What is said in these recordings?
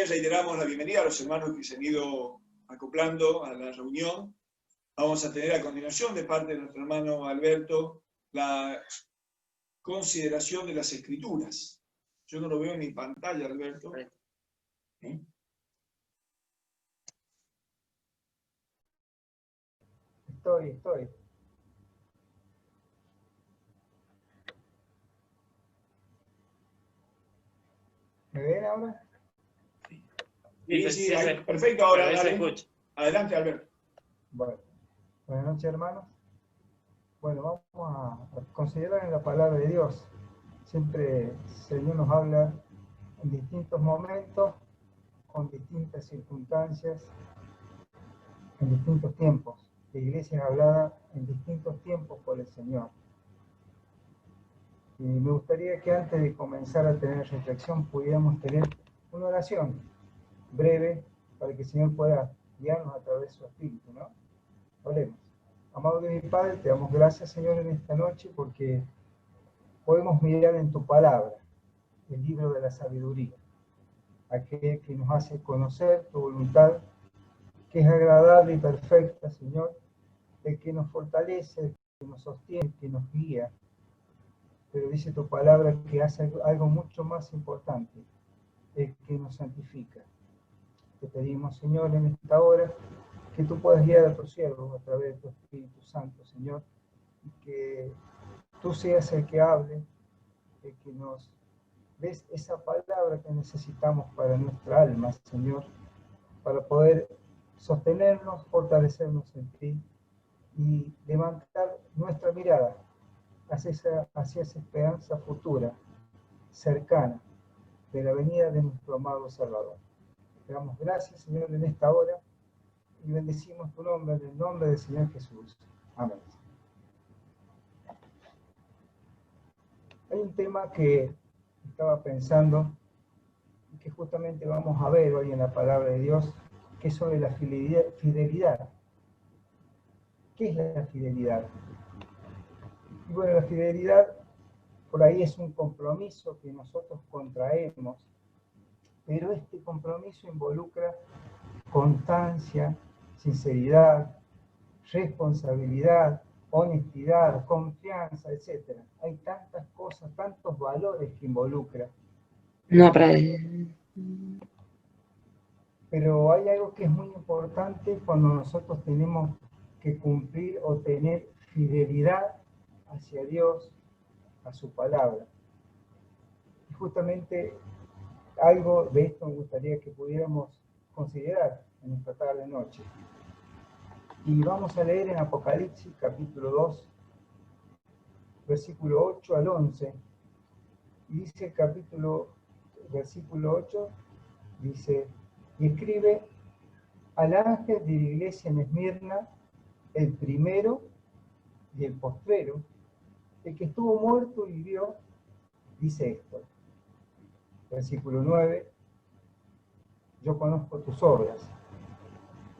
también reiteramos la bienvenida a los hermanos que se han ido acoplando a la reunión. Vamos a tener a continuación, de parte de nuestro hermano Alberto, la consideración de las Escrituras. Yo no lo veo en mi pantalla, Alberto. ¿Eh? Estoy. ¿Me ven ahora? Sí, perfecto, ahora dale. Adelante, Alberto. Bueno, buenas noches, hermanos. Bueno, vamos a considerar en la palabra de Dios. Siempre el Señor nos habla en distintos momentos, con distintas circunstancias, en distintos tiempos. La iglesia es hablada en distintos tiempos por el Señor. Y me gustaría que antes de comenzar a tener reflexión pudiéramos tener una oración breve para que el Señor pueda guiarnos a través de su Espíritu, ¿no? Oremos. Amado de mi Padre, te damos gracias, Señor, en esta noche porque podemos mirar en tu palabra, el libro de la sabiduría, aquel que nos hace conocer tu voluntad, que es agradable y perfecta, Señor, el que nos fortalece, el que nos sostiene, el que nos guía. Pero dice tu palabra que hace algo mucho más importante, el que nos santifica. Te pedimos, Señor, en esta hora, que tú puedas guiar a tus siervos a través de tu Espíritu Santo, Señor, y que tú seas el que hable, el que nos des esa palabra que necesitamos para nuestra alma, Señor, para poder sostenernos, fortalecernos en ti y levantar nuestra mirada hacia esa esperanza futura, cercana, de la venida de nuestro amado Salvador. Te damos gracias, Señor, en esta hora y bendecimos tu nombre en el nombre del Señor Jesús. Amén. Hay un tema que estaba pensando y que justamente vamos a ver hoy en la palabra de Dios, que es sobre la fidelidad. ¿Qué es la fidelidad? Y bueno, la fidelidad por ahí es un compromiso que nosotros contraemos, pero este compromiso involucra constancia, sinceridad, responsabilidad, honestidad, confianza, etc. Hay tantas cosas, tantos valores que involucra. No, pero hay algo que es muy importante cuando nosotros tenemos que cumplir o tener fidelidad hacia Dios, a su palabra. Y justamente algo de esto me gustaría que pudiéramos considerar en esta tarde-noche. Y vamos a leer en Apocalipsis capítulo 2, versículo 8 al 11. Y dice el versículo 8, dice, y escribe al ángel de la iglesia en Esmirna, el primero y el postrero, el que estuvo muerto y vivió, dice esto. Versículo 9, yo conozco tus obras,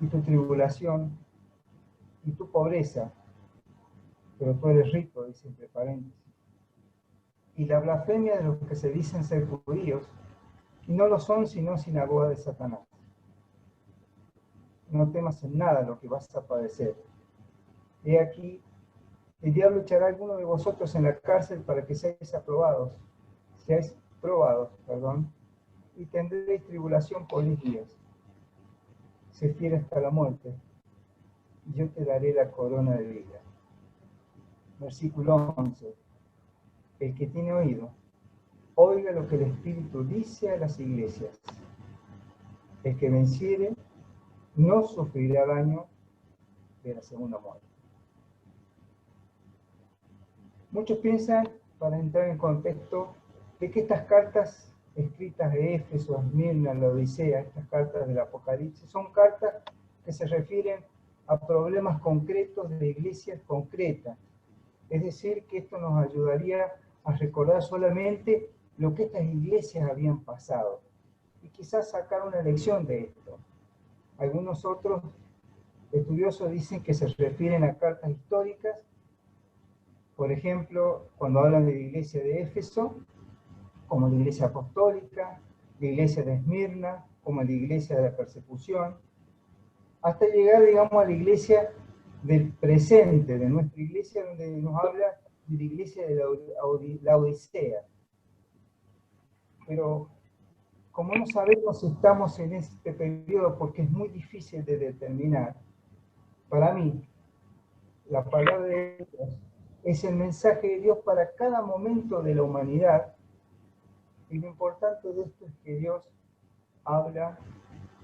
y tu tribulación, y tu pobreza, pero tú eres rico, dice entre paréntesis. Y la blasfemia de los que se dicen ser judíos, y no lo son sino sinagoga de Satanás. No temas en nada lo que vas a padecer. He aquí, el diablo echará a alguno de vosotros en la cárcel para que seáis probados, y tendréis tribulación por 10 días. Sé fiel hasta la muerte, y yo te daré la corona de vida. Versículo 11. El que tiene oído, oiga lo que el Espíritu dice a las iglesias. El que venciere no sufrirá daño de la segunda muerte. Muchos piensan, para entrar en contexto, de que estas cartas escritas de Éfeso, Esmirna, la Odisea, estas cartas del Apocalipsis, son cartas que se refieren a problemas concretos de iglesias concretas. Es decir, que esto nos ayudaría a recordar solamente lo que estas iglesias habían pasado y quizás sacar una lección de esto. Algunos otros estudiosos dicen que se refieren a cartas históricas. Por ejemplo, cuando hablan de la iglesia de Éfeso, como la iglesia apostólica, la iglesia de Esmirna como la iglesia de la persecución, hasta llegar, digamos, a la iglesia del presente, de nuestra iglesia, donde nos habla de la iglesia de la Odisea. Pero como no sabemos si estamos en este periodo, porque es muy difícil de determinar, para mí, la palabra de Dios es el mensaje de Dios para cada momento de la humanidad, y lo importante de esto es que Dios habla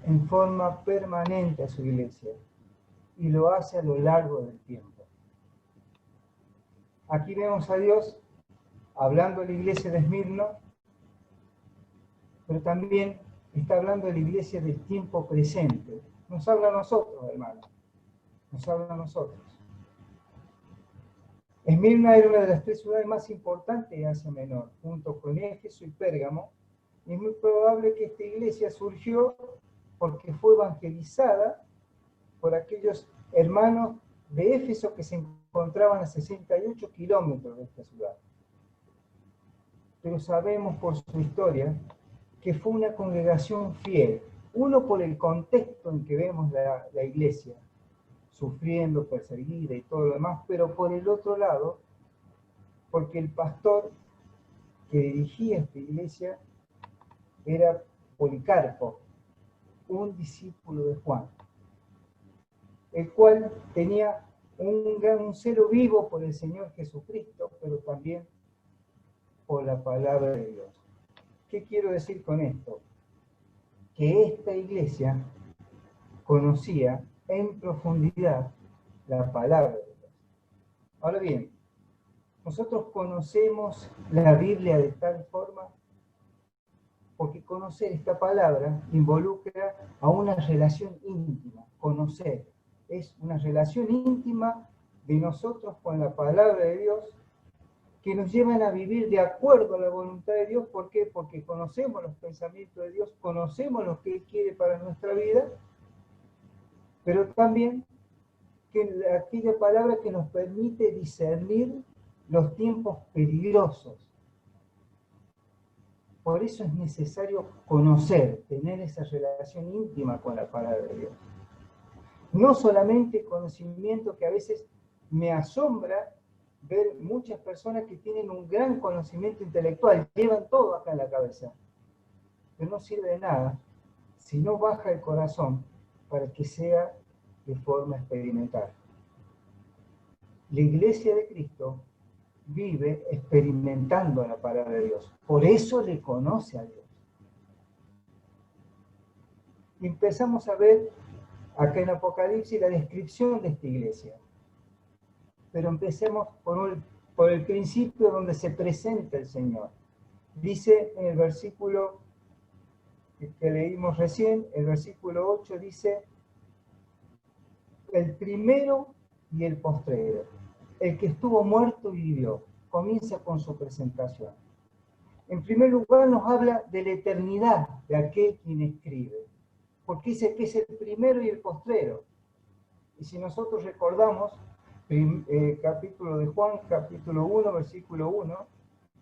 en forma permanente a su iglesia, y lo hace a lo largo del tiempo. Aquí vemos a Dios hablando a la iglesia de Esmirna, pero también está hablando de la iglesia del tiempo presente. Nos habla a nosotros, hermanos. Nos habla a nosotros. Esmirna era una de las 3 ciudades más importantes de Asia Menor, junto con Éfeso y Pérgamo, y es muy probable que esta iglesia surgió porque fue evangelizada por aquellos hermanos de Éfeso que se encontraban a 68 kilómetros de esta ciudad. Pero sabemos por su historia que fue una congregación fiel, uno por el contexto en que vemos la iglesia, sufriendo, perseguida y todo lo demás, pero por el otro lado, porque el pastor que dirigía esta iglesia era Policarpo, un discípulo de Juan, el cual tenía un celo vivo por el Señor Jesucristo, pero también por la palabra de Dios. ¿Qué quiero decir con esto? Que esta iglesia conocía en profundidad la palabra de Dios. Ahora bien, nosotros conocemos la Biblia de tal forma porque conocer esta palabra involucra a una relación íntima. Conocer es una relación íntima de nosotros con la palabra de Dios que nos llevan a vivir de acuerdo a la voluntad de Dios. ¿Por qué? Porque conocemos los pensamientos de Dios, conocemos lo que Él quiere para nuestra vida, pero también que aquella palabra que nos permite discernir los tiempos peligrosos. Por eso es necesario conocer, tener esa relación íntima con la palabra de Dios. No solamente conocimiento, que a veces me asombra ver muchas personas que tienen un gran conocimiento intelectual, llevan todo acá en la cabeza, pero no sirve de nada si no baja el corazón para que sea de forma experimental. La iglesia de Cristo vive experimentando la palabra de Dios, por eso le conoce a Dios. Y empezamos a ver acá en Apocalipsis la descripción de esta iglesia. Pero empecemos por el principio donde se presenta el Señor. Dice en el versículo que leímos recién, el versículo 8 dice, el primero y el postrero, el que estuvo muerto y vivió. Comienza con su presentación. En primer lugar nos habla de la eternidad de aquel quien escribe, porque dice que es el primero y el postrero. Y si nosotros recordamos, capítulo de Juan, capítulo 1, versículo 1,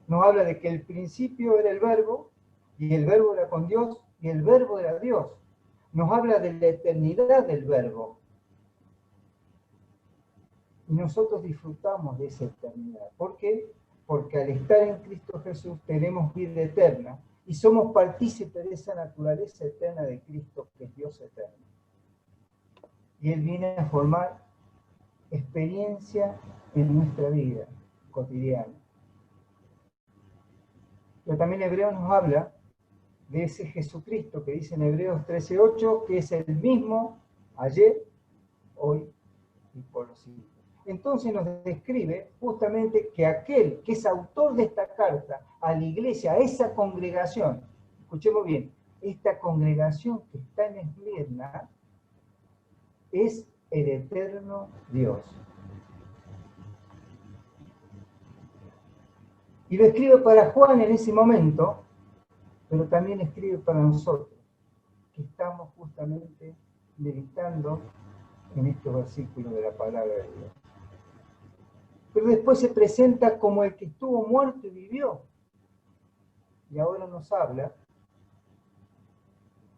nos habla de que el principio era el verbo, y el verbo era con Dios, y el verbo era Dios. Nos habla de la eternidad del verbo. Y nosotros disfrutamos de esa eternidad. ¿Por qué? Porque al estar en Cristo Jesús tenemos vida eterna, y somos partícipes de esa naturaleza eterna de Cristo, que es Dios eterno. Y Él viene a formar experiencia en nuestra vida cotidiana. Pero también Hebreos nos habla de ese Jesucristo que dice en Hebreos 13:8, que es el mismo ayer, hoy y por los siglos. Entonces nos describe justamente que aquel que es autor de esta carta a la iglesia, a esa congregación, escuchemos bien, esta congregación que está en Esmirna, es el eterno Dios. Y lo escribe para Juan en ese momento, pero también escribe para nosotros, que estamos justamente meditando en estos versículos de la palabra de Dios. Pero después se presenta como el que estuvo muerto y vivió. Y ahora nos habla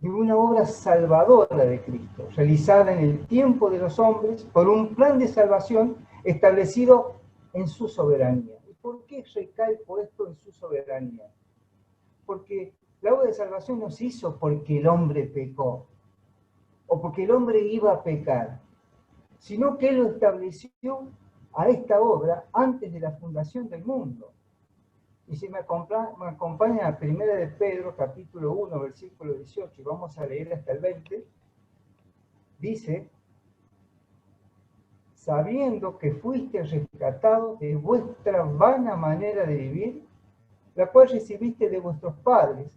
de una obra salvadora de Cristo, realizada en el tiempo de los hombres por un plan de salvación establecido en su soberanía. ¿Y por qué recae puesto en su soberanía? Porque la obra de salvación no se hizo porque el hombre pecó, o porque el hombre iba a pecar, sino que Él lo estableció a esta obra antes de la fundación del mundo. Y si me acompaña a 1 de Pedro, capítulo 1, versículo 18, y vamos a leer hasta el 20, dice: sabiendo que fuiste rescatados de vuestra vana manera de vivir, la cual recibiste de vuestros padres,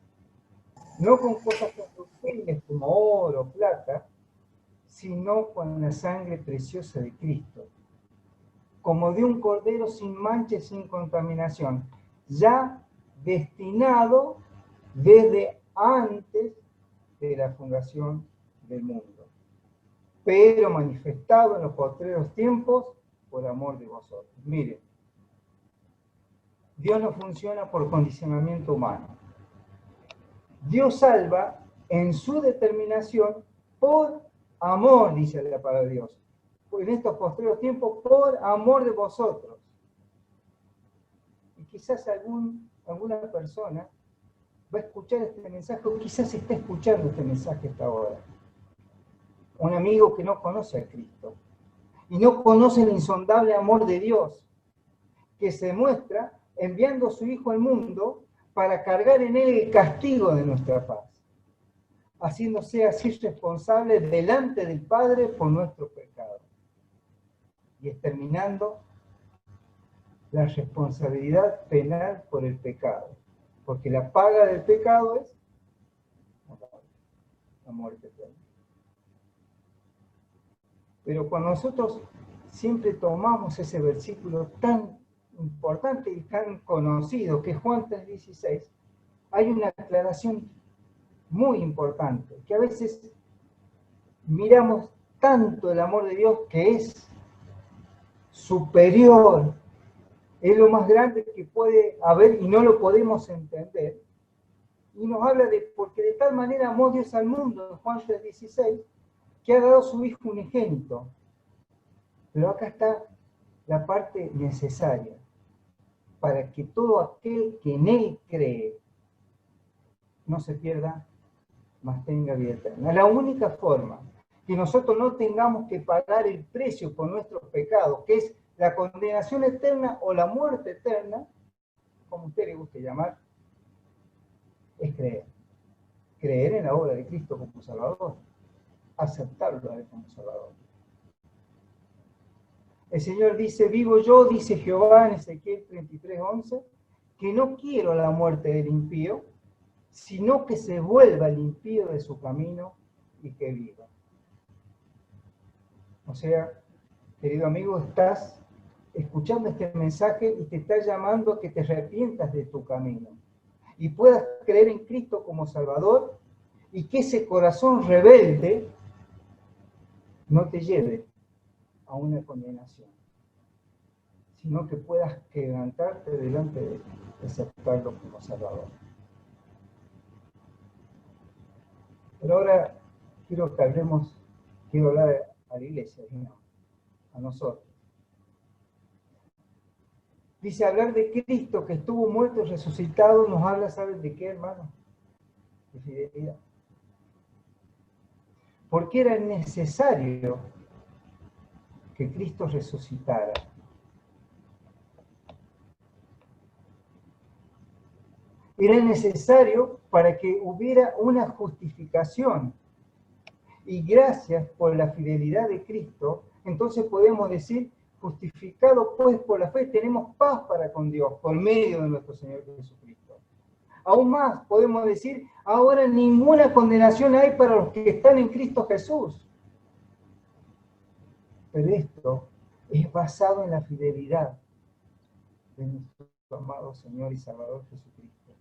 no con cosas corruptibles como oro o plata, sino con la sangre preciosa de Cristo, como de un cordero sin mancha y sin contaminación, ya destinado desde antes de la fundación del mundo, pero manifestado en los postreros tiempos por amor de vosotros. Miren, Dios no funciona por condicionamiento humano. Dios salva en su determinación por amor, dice la palabra de Dios. En estos postreros tiempos, por amor de vosotros. Y quizás alguna persona va a escuchar este mensaje, o quizás está escuchando este mensaje esta hora. Un amigo que no conoce a Cristo y no conoce el insondable amor de Dios, que se muestra enviando a su Hijo al mundo para cargar en él el castigo de nuestra paz, haciéndose así responsable delante del Padre por nuestro pecado y exterminando la responsabilidad penal por el pecado, porque la paga del pecado es la muerte eterna. Pero cuando nosotros siempre tomamos ese versículo tan importante y tan conocido que es Juan 3:16, hay una aclaración muy importante, que a veces miramos tanto el amor de Dios que es superior, es lo más grande que puede haber y no lo podemos entender. Y nos habla de, porque de tal manera amó Dios al mundo, en Juan 3:16, que ha dado su Hijo unigénito. Pero acá está la parte necesaria, para que todo aquel que en Él cree no se pierda, mas tenga vida eterna. La única forma que nosotros no tengamos que pagar el precio por nuestros pecados, que es la condenación eterna o la muerte eterna, como usted le guste llamar, es creer. Creer en la obra de Cristo como Salvador, aceptarlo a Él como Salvador. El Señor dice: vivo yo, dice Jehová en Ezequiel 33:11, que no quiero la muerte del impío, sino que se vuelva el impío de su camino y que viva. O sea, querido amigo, estás escuchando este mensaje y te está llamando a que te arrepientas de tu camino y puedas creer en Cristo como Salvador, y que ese corazón rebelde no te lleve a una condenación, sino que puedas quebrantarte delante de Él, aceptarlo como Salvador. Pero ahora quiero hablar a la iglesia, a nosotros. Dice, hablar de Cristo que estuvo muerto y resucitado, nos habla, ¿sabes de qué, hermano? De fidelidad. Porque era necesario que Cristo resucitara. Era necesario para que hubiera una justificación. Y gracias por la fidelidad de Cristo, entonces podemos decir, justificado pues por la fe, tenemos paz para con Dios por medio de nuestro Señor Jesucristo. Aún más podemos decir, ahora ninguna condenación hay para los que están en Cristo Jesús. Pero esto es basado en la fidelidad de nuestro amado Señor y Salvador Jesucristo.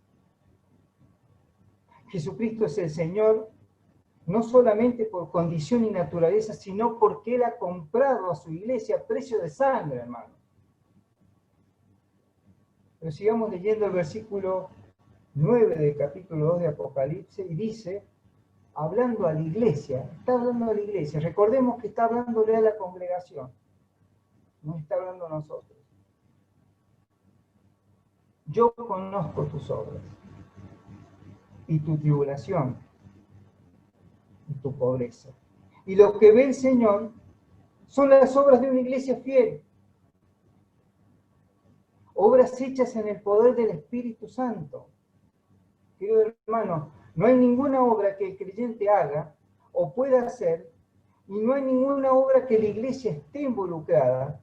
Jesucristo es el Señor no solamente por condición y naturaleza, sino porque Él ha comprado a su iglesia a precio de sangre, hermano. Pero sigamos leyendo el versículo 9 del capítulo 2 de Apocalipsis, y dice, hablando a la iglesia, está hablando a la iglesia. Recordemos que está hablándole a la congregación, no está hablando a nosotros. Yo conozco tus obras y tu tribulación y tu pobreza. Y lo que ve el Señor son las obras de una iglesia fiel. Obras hechas en el poder del Espíritu Santo. Querido hermano, no hay ninguna obra que el creyente haga o pueda hacer, y no hay ninguna obra que la iglesia esté involucrada,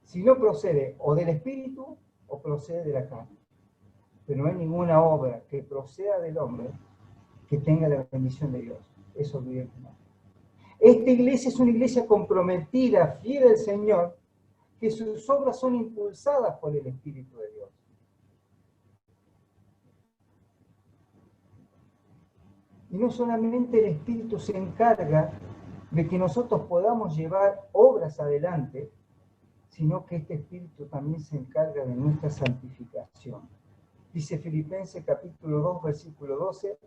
si no procede o del Espíritu o procede de la carne. Pero no hay ninguna obra que proceda del hombre que tenga la bendición de Dios. Eso olvidemos. Esta iglesia es una iglesia comprometida, fiel al Señor, que sus obras son impulsadas por el Espíritu de Dios. Y no solamente el Espíritu se encarga de que nosotros podamos llevar obras adelante, sino que este Espíritu también se encarga de nuestra santificación. Dice Filipenses capítulo 2, versículo 12,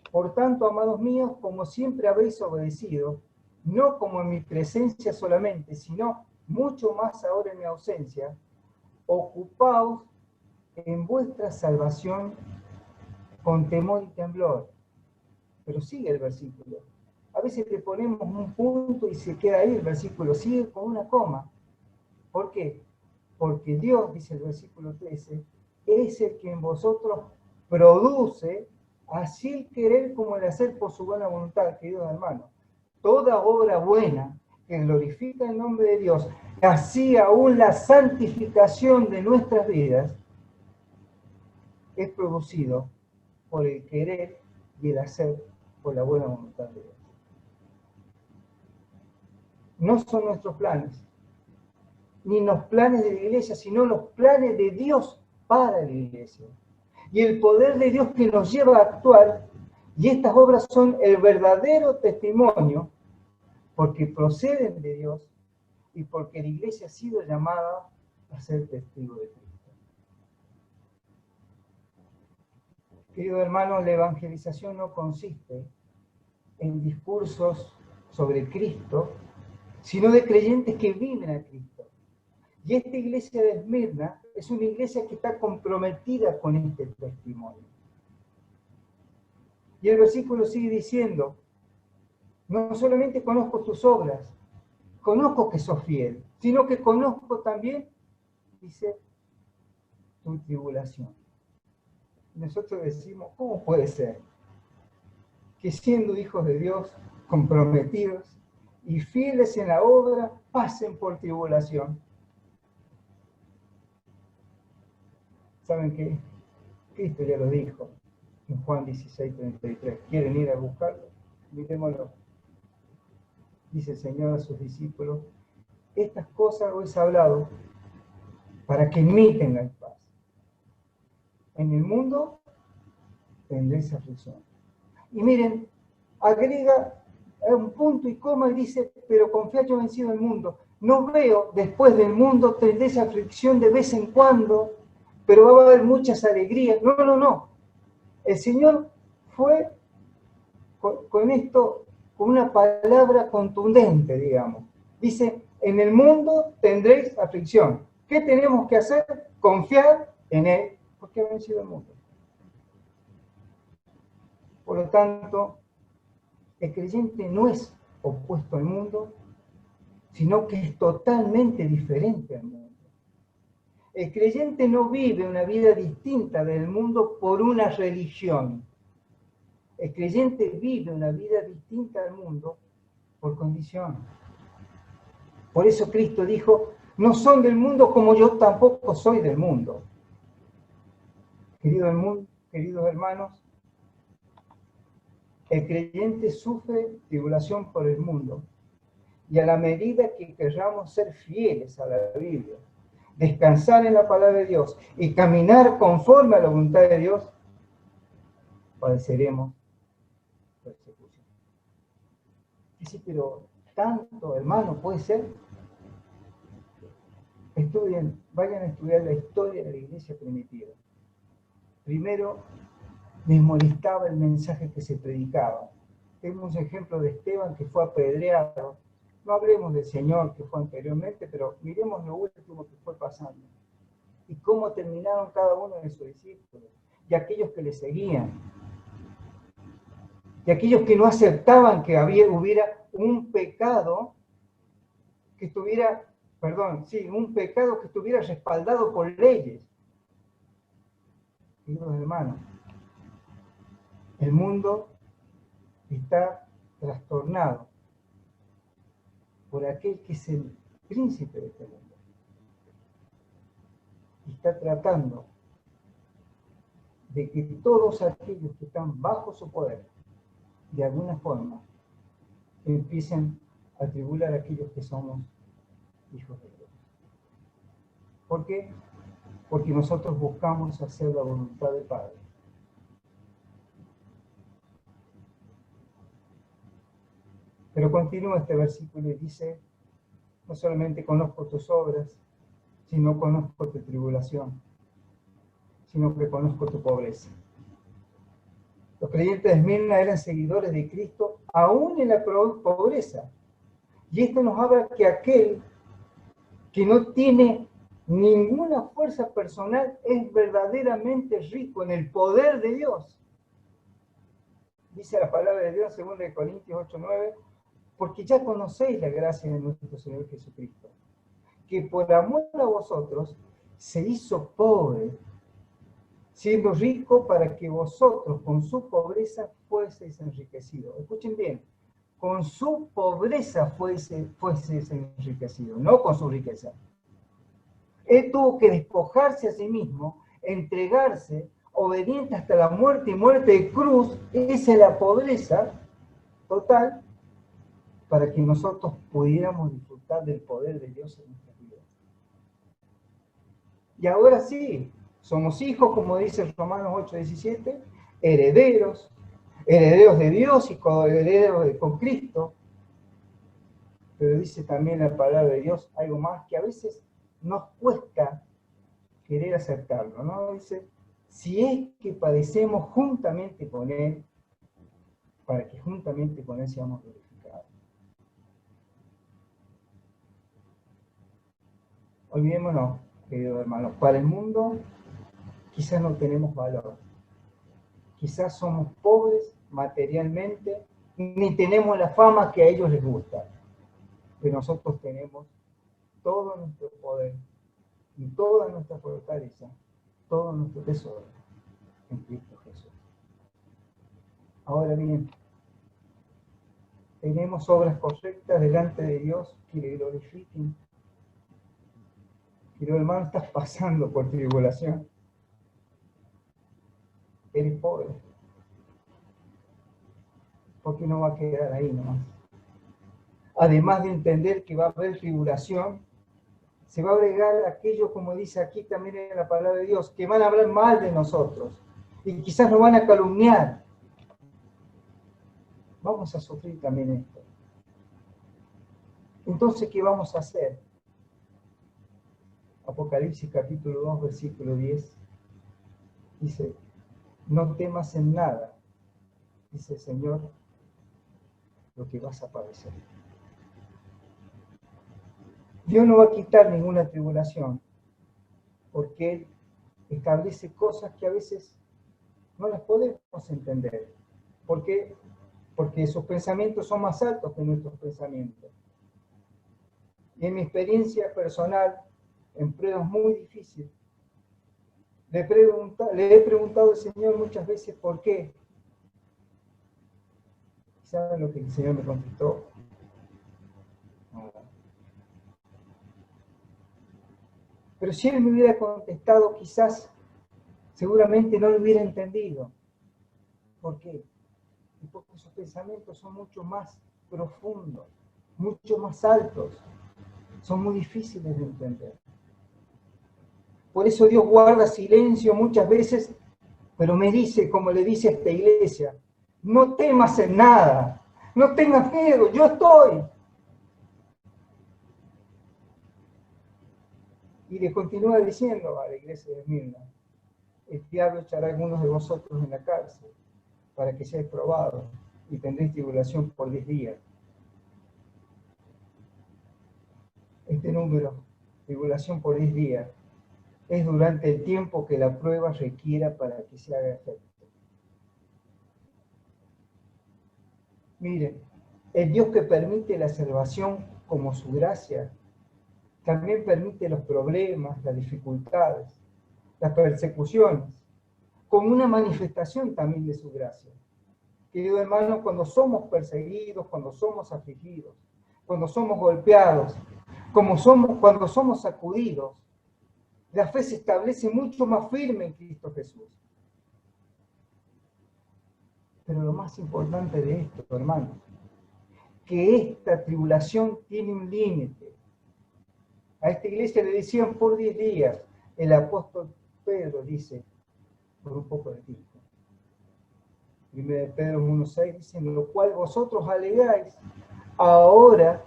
por tanto, amados míos, como siempre habéis obedecido, no como en mi presencia solamente, sino mucho más ahora en mi ausencia, ocupaos en vuestra salvación con temor y temblor. Pero sigue el versículo. A veces le ponemos un punto y se queda ahí el versículo, sigue con una coma. ¿Por qué? Porque Dios, dice el versículo 13, es el que en vosotros produce así el querer como el hacer por su buena voluntad, queridos hermanos. Toda obra buena que glorifica el nombre de Dios, así aún la santificación de nuestras vidas, es producido por el querer y el hacer por la buena voluntad de Dios. No son nuestros planes, ni los planes de la iglesia, sino los planes de Dios para la iglesia. Y el poder de Dios que nos lleva a actuar, y estas obras son el verdadero testimonio, porque proceden de Dios y porque la iglesia ha sido llamada a ser testigo de Cristo. Querido hermano, la evangelización no consiste en discursos sobre Cristo, sino de creyentes que viven a Cristo. Y esta iglesia de Esmirna es una iglesia que está comprometida con este testimonio. Y el versículo sigue diciendo, no solamente conozco tus obras, conozco que sos fiel, sino que conozco también, dice, tu tribulación. Nosotros decimos, ¿cómo puede ser que siendo hijos de Dios, comprometidos y fieles en la obra, pasen por tribulación? ¿Saben qué? Cristo ya lo dijo en Juan 16:33. ¿Quieren ir a buscarlo? Mirémoslo. Dice el Señor a sus discípulos, estas cosas os he hablado para que en mí tengáis paz. En el mundo tendréis aflicción. Y miren, agrega un punto y coma y dice, pero confiad, yo he vencido el mundo. No veo, después del mundo tendréis aflicción de vez en cuando, pero va a haber muchas alegrías. No. El Señor fue con esto, con una palabra contundente, digamos. Dice, en el mundo tendréis aflicción. ¿Qué tenemos que hacer? Confiar en Él, porque ha vencido el mundo. Por lo tanto, el creyente no es opuesto al mundo, sino que es totalmente diferente al mundo. El creyente no vive una vida distinta del mundo por una religión. El creyente vive una vida distinta al mundo por condición. Por eso Cristo dijo, no son del mundo como yo tampoco soy del mundo. Queridos hermanos, el creyente sufre tribulación por el mundo. Y a la medida que queramos ser fieles a la Biblia, descansar en la palabra de Dios y caminar conforme a la voluntad de Dios, padeceremos persecución. Dice, pero tanto, hermano, puede ser. Vayan a estudiar la historia de la iglesia primitiva. Primero, les molestaba el mensaje que se predicaba. Tenemos un ejemplo de Esteban que fue apedreado. No hablemos del Señor que fue anteriormente, pero miremos lo último que fue pasando. Y cómo terminaron cada uno de sus discípulos. Y aquellos que le seguían. Y aquellos que no aceptaban que hubiera un pecado que estuviera, un pecado que estuviera respaldado por leyes. Queridos hermanos, el mundo está trastornado por aquel que es el príncipe de este mundo. Y está tratando de que todos aquellos que están bajo su poder, de alguna forma, empiecen a tribular a aquellos que somos hijos de Dios. ¿Por qué? Porque nosotros buscamos hacer la voluntad del Padre. Pero continúa este versículo y dice, no solamente conozco tus obras, sino conozco tu tribulación, sino que conozco tu pobreza. Los creyentes de Esmirna eran seguidores de Cristo aún en la pobreza. Y esto nos habla que aquel que no tiene ninguna fuerza personal es verdaderamente rico en el poder de Dios. Dice la palabra de Dios en 2 Corintios 8:9, porque ya conocéis la gracia de nuestro Señor Jesucristo, que por amor a vosotros se hizo pobre, siendo rico para que vosotros con su pobreza fueseis enriquecidos. Escuchen bien, con su pobreza fueseis enriquecidos, no con su riqueza. Él tuvo que despojarse a sí mismo, entregarse, obediente hasta la muerte y muerte de cruz. Esa es la pobreza total para que nosotros pudiéramos disfrutar del poder de Dios en nuestras vidas. Y ahora sí, somos hijos, como dice Romanos 8:17, herederos de Dios y coherederos con Cristo. Pero dice también la palabra de Dios algo más que a veces nos cuesta querer aceptarlo, ¿no? Dice, si es que padecemos juntamente con Él, para que juntamente con Él seamos glorificados. Olvidémonos, queridos hermanos, para el mundo quizás no tenemos valor. Quizás somos pobres materialmente, ni tenemos la fama que a ellos les gusta. Pero nosotros tenemos todo nuestro poder y toda nuestra fortaleza, todo nuestro tesoro en Cristo Jesús. Ahora bien, tenemos obras correctas delante de Dios que le glorifiquen. Pero hermano, estás pasando por tribulación. Eres pobre. Porque no va a quedar ahí nomás. Además de entender que va a haber tribulación, se va a agregar aquello, como dice aquí también en la palabra de Dios, que van a hablar mal de nosotros y quizás nos van a calumniar. Vamos a sufrir también esto. Entonces, ¿qué vamos a hacer? Apocalipsis capítulo 2, versículo 10, dice, no temas en nada, dice el Señor, lo que vas a padecer. Dios no va a quitar ninguna tribulación, porque Él establece cosas que a veces no las podemos entender. ¿Por qué? Porque sus pensamientos son más altos que nuestros pensamientos. Y en mi experiencia personal, en pruebas muy difíciles, le he preguntado al Señor muchas veces por qué. ¿Saben lo que el Señor me contestó? Pero si Él me hubiera contestado, quizás, seguramente no lo hubiera entendido. ¿Por qué? Porque sus pensamientos son mucho más profundos, mucho más altos. Son muy difíciles de entender. Por eso Dios guarda silencio muchas veces, pero me dice, como le dice a esta iglesia, no temas en nada, no tengas miedo, yo estoy. Y le continúa diciendo a la iglesia de Esmirna, el diablo echará a algunos de vosotros en la cárcel para que seáis probados, y tendréis tribulación por 10 días. Este número, tribulación por 10 días, es durante el tiempo que la prueba requiera para que se haga efecto. Miren, el Dios que permite la salvación como su gracia, también permite los problemas, las dificultades, las persecuciones, como una manifestación también de su gracia. Querido hermano, cuando somos perseguidos, cuando somos afligidos, cuando somos golpeados, cuando somos sacudidos, la fe se establece mucho más firme en Cristo Jesús. Pero lo más importante de esto, hermanos, que esta tribulación tiene un límite. A esta iglesia le decían por 10 días. El apóstol Pedro dice, por un poco de tiempo. 1 Pedro 1:6 dice, en lo cual vosotros alegáis ahora,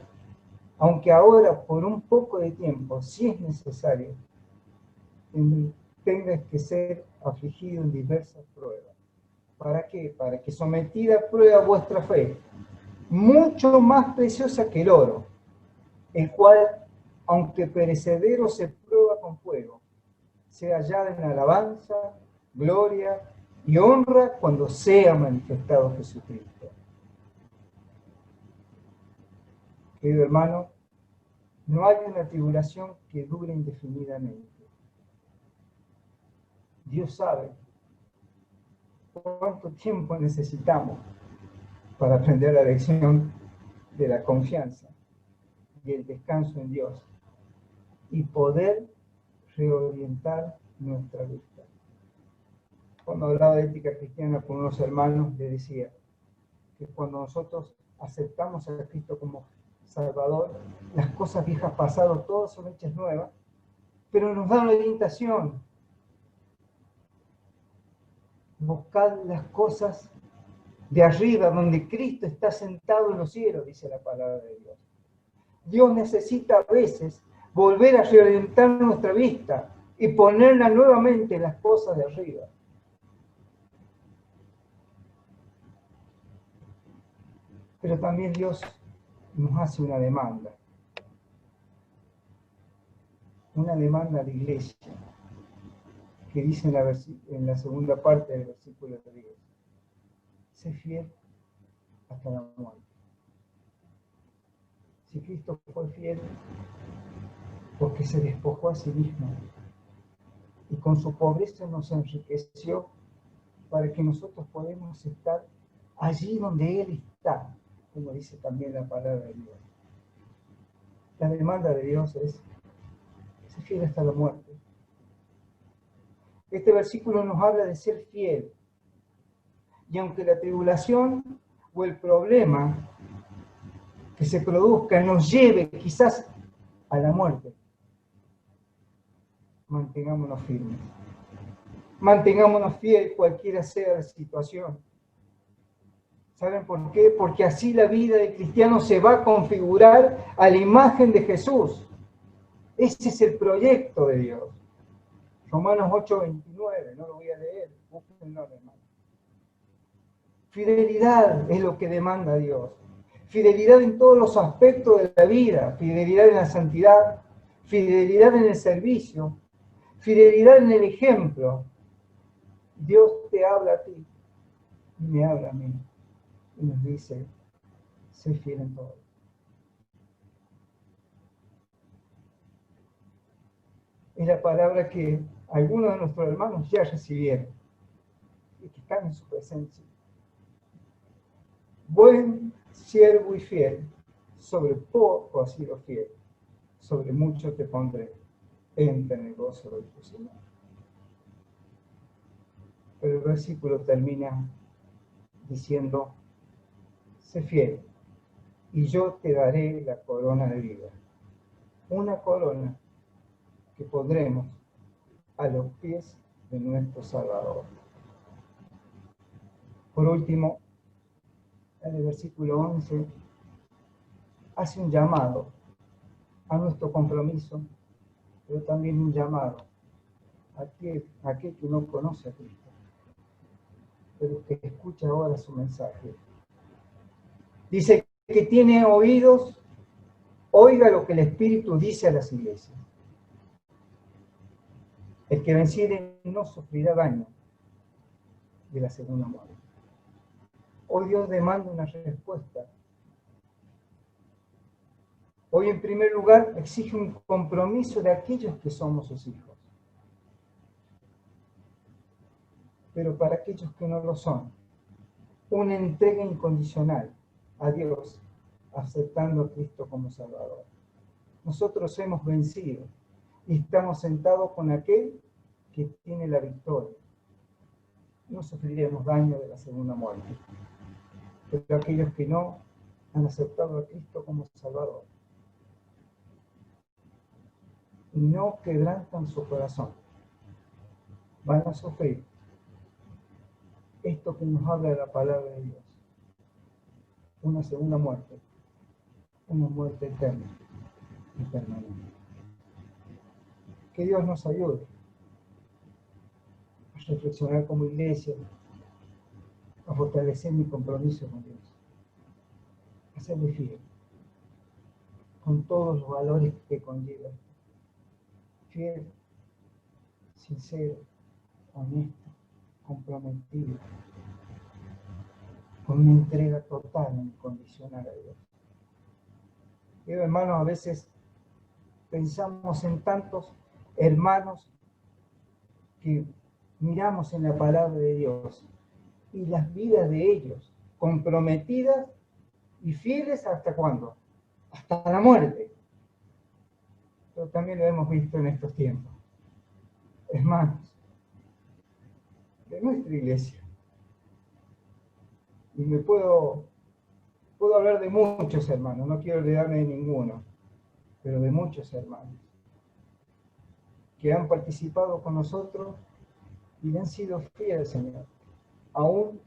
aunque ahora por un poco de tiempo, si es necesario, tengas que ser afligido en diversas pruebas. ¿Para qué? Para que sometida a prueba vuestra fe, mucho más preciosa que el oro, el cual, aunque perecedero se prueba con fuego, sea hallada en alabanza, gloria y honra cuando sea manifestado Jesucristo. Querido hermano, no hay una tribulación que dure indefinidamente. Dios sabe cuánto tiempo necesitamos para aprender la lección de la confianza y el descanso en Dios y poder reorientar nuestra vista. Cuando hablaba de ética cristiana con unos hermanos, les decía que cuando nosotros aceptamos a Cristo como Salvador, las cosas viejas pasadas, todas son hechas nuevas, pero nos da una orientación. Buscad las cosas de arriba, donde Cristo está sentado en los cielos, dice la palabra de Dios. Dios necesita a veces volver a reorientar nuestra vista y ponerla nuevamente en las cosas de arriba. Pero también Dios nos hace una demanda a la iglesia, que dice en la segunda parte del versículo 10, sé fiel hasta la muerte. Si Cristo fue fiel, porque se despojó a sí mismo y con su pobreza nos enriqueció para que nosotros podamos estar allí donde Él está, como dice también la palabra de Dios. La demanda de Dios es ser fiel hasta la muerte. Este versículo nos habla de ser fiel. Y aunque la tribulación o el problema que se produzca nos lleve quizás a la muerte, mantengámonos firmes. Mantengámonos fieles cualquiera sea la situación. ¿Saben por qué? Porque así la vida del cristiano se va a configurar a la imagen de Jesús. Ese es el proyecto de Dios. Romanos 8:29, no lo voy a leer, búsquenlo, hermano. Fidelidad es lo que demanda Dios. Fidelidad en todos los aspectos de la vida. Fidelidad en la santidad. Fidelidad en el servicio. Fidelidad en el ejemplo. Dios te habla a ti y me habla a mí. Y nos dice, sé fiel en todo. Es la palabra que algunos de nuestros hermanos ya recibieron y que están en su presencia. Buen siervo y fiel, sobre poco has sido fiel, sobre mucho te pondré, entra en el gozo de tu Señor. Pero el versículo termina diciendo, sé fiel, y yo te daré la corona de vida. Una corona que pondremos a los pies de nuestro Salvador. Por último, en el versículo 11, hace un llamado a nuestro compromiso, pero también un llamado a aquel que no conoce a Cristo, pero que escucha ahora su mensaje. Dice que tiene oídos, oiga lo que el Espíritu dice a las iglesias. El que venciere no sufrirá daño de la segunda muerte. Hoy Dios demanda una respuesta. Hoy, en primer lugar, exige un compromiso de aquellos que somos sus hijos. Pero para aquellos que no lo son, una entrega incondicional a Dios, aceptando a Cristo como Salvador. Nosotros hemos vencido y estamos sentados con aquel que tiene la victoria. No sufriremos daño de la segunda muerte. Pero aquellos que no han aceptado a Cristo como Salvador y no quebrantan su corazón, van a sufrir esto que nos habla de la palabra de Dios. Una segunda muerte, una muerte eterna y permanente. Que Dios nos ayude a reflexionar como iglesia, a fortalecer mi compromiso con Dios, a serle fiel, con todos los valores que conlleva. Fiel, sincero, honesto, comprometido, con una entrega total e incondicional a Dios. Hermanos, a veces pensamos en tantos hermanos que miramos en la palabra de Dios y las vidas de ellos comprometidas y fieles ¿hasta cuándo? Hasta la muerte. Pero también lo hemos visto en estos tiempos. Hermanos de nuestra iglesia. Y me puedo hablar de muchos hermanos, no quiero olvidarme de ninguno, pero de muchos hermanos que han participado con nosotros y han sido fieles, Señor, aún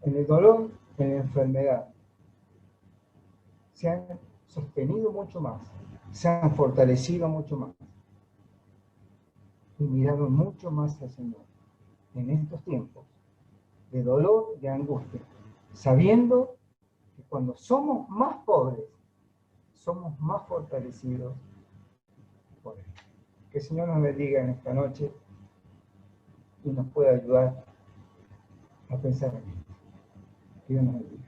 en el dolor, en la enfermedad. Se han sostenido mucho más, se han fortalecido mucho más y miraron mucho más al Señor en estos tiempos de dolor, de angustia, sabiendo que cuando somos más pobres, somos más fortalecidos por Él. Que el Señor nos bendiga en esta noche y nos pueda ayudar a pensar en esto. Que Dios nos bendiga.